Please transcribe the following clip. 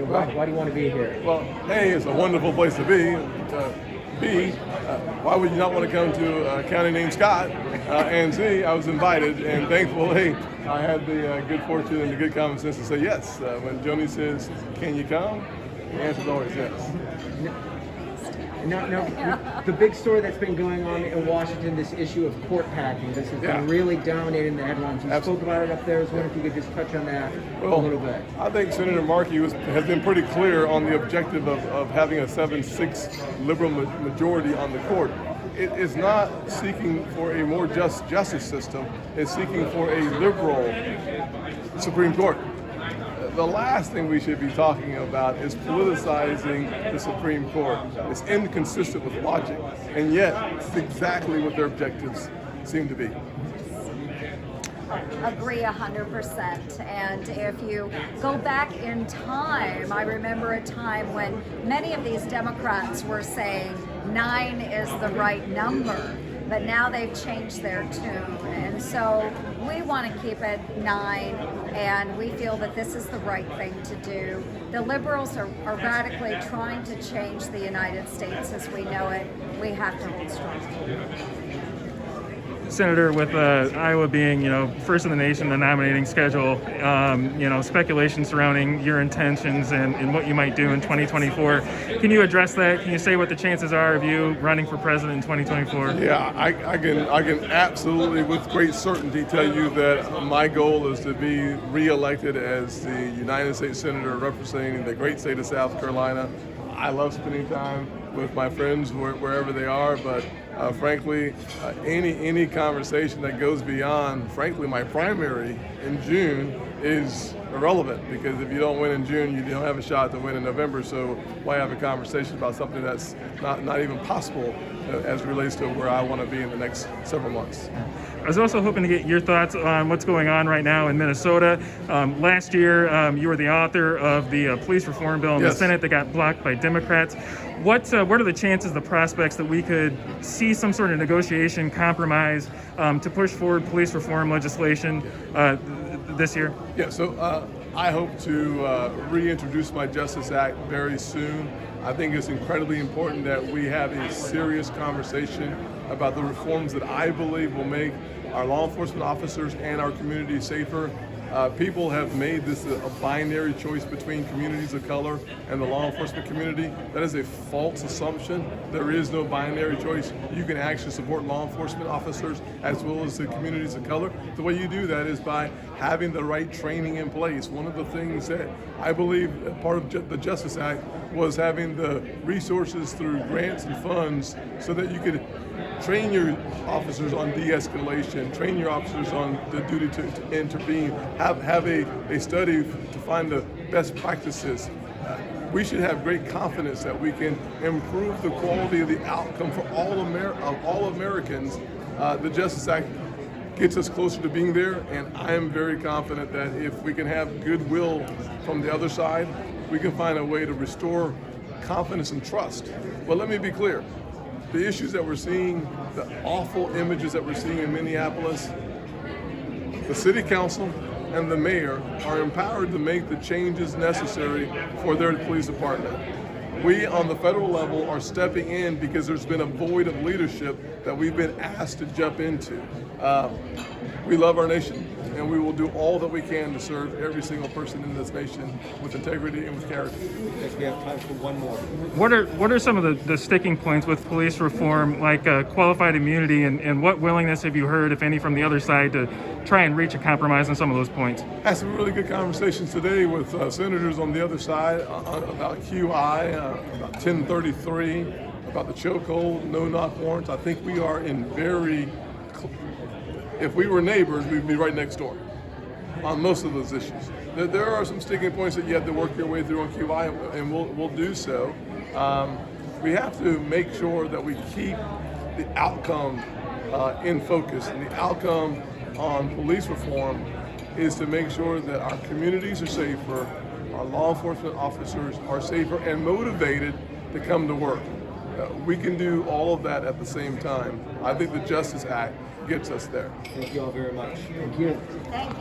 Why do you want to be here? Well, A, it's a wonderful place to be. B, why would you not want to come to a county named Scott? And C, I was invited, and thankfully I had the good fortune and the good common sense to say yes. When Joni says, "Can you come?" the answer is always yes. Now, the big story that's been going on in Washington, this issue of court packing, this has been really dominating the headlines. You spoke about it up there. I was wondering if you could just touch on that a little bit. I think Senator Markey has been pretty clear on the objective of having a 7-6 liberal majority on the court. It is not seeking for a more just justice system. It's seeking for a liberal Supreme Court. The last thing we should be talking about is politicizing the Supreme Court. It's inconsistent with logic, and yet it's exactly what their objectives seem to be. Agree 100%. And if you go back in time, I remember a time when many of these Democrats were saying 9 is the right number. But now they've changed their tune, and so we want to keep it 9, and we feel that this is the right thing to do. The liberals are radically trying to change the United States as we know it. We have to hold strong. Senator, with Iowa being, first in the nation, the nominating schedule, speculation surrounding your intentions and what you might do in 2024. Can you address that? Can you say what the chances are of you running for president in 2024? Yeah, I can absolutely, with great certainty, tell you that my goal is to be reelected as the United States Senator representing the great state of South Carolina. I love spending time with my friends wherever they are, but frankly, any conversation that goes beyond, frankly, my primary in June is irrelevant, because if you don't win in June, you don't have a shot to win in November. So why have a conversation about something that's not even possible as it relates to where I want to be in the next several months? I was also hoping to get your thoughts on what's going on right now in Minnesota. Last year, you were the author of the police reform bill in the Senate that got blocked by Democrats. What are the chances, the prospects that we could see some sort of negotiation, compromise to push forward police reform legislation this year? Yeah, so I hope to reintroduce my Justice Act very soon. I think it's incredibly important that we have a serious conversation about the reforms that I believe will make our law enforcement officers and our community safer. People have made this a binary choice between communities of color and the law enforcement community. That is a false assumption. There is no binary choice. You can actually support law enforcement officers as well as the communities of color. The way you do that is by having the right training in place. One of the things that I believe part of the Justice Act was having the resources through grants and funds so that you could train your officers on de-escalation, train your officers on the duty to intervene, have a study to find the best practices. We should have great confidence that we can improve the quality of the outcome for all Americans. The Justice Act gets us closer to being there, and I am very confident that if we can have goodwill from the other side, we can find a way to restore confidence and trust. But let me be clear. The issues that we're seeing, the awful images that we're seeing in Minneapolis, the city council and the mayor are empowered to make the changes necessary for their police department. We on the federal level are stepping in because there's been a void of leadership that we've been asked to jump into. We love our nation, and we will do all that we can to serve every single person in this nation with integrity and with character. I think we have time for one more. What are some of the sticking points with police reform, like qualified immunity, and what willingness have you heard, if any, from the other side to try and reach a compromise on some of those points? I had some really good conversations today with senators on the other side about QI, about 1033, about the chokehold, no-knock warrants. I think we are in if we were neighbors, we'd be right next door on most of those issues. There are some sticking points that you have to work your way through on QI, and we'll do so. We have to make sure that we keep the outcome in focus, and the outcome on police reform is to make sure that our communities are safer, our law enforcement officers are safer and motivated to come to work. We can do all of that at the same time. I think the Justice Act gets us there. Thank you all very much. Thank you. Thank you.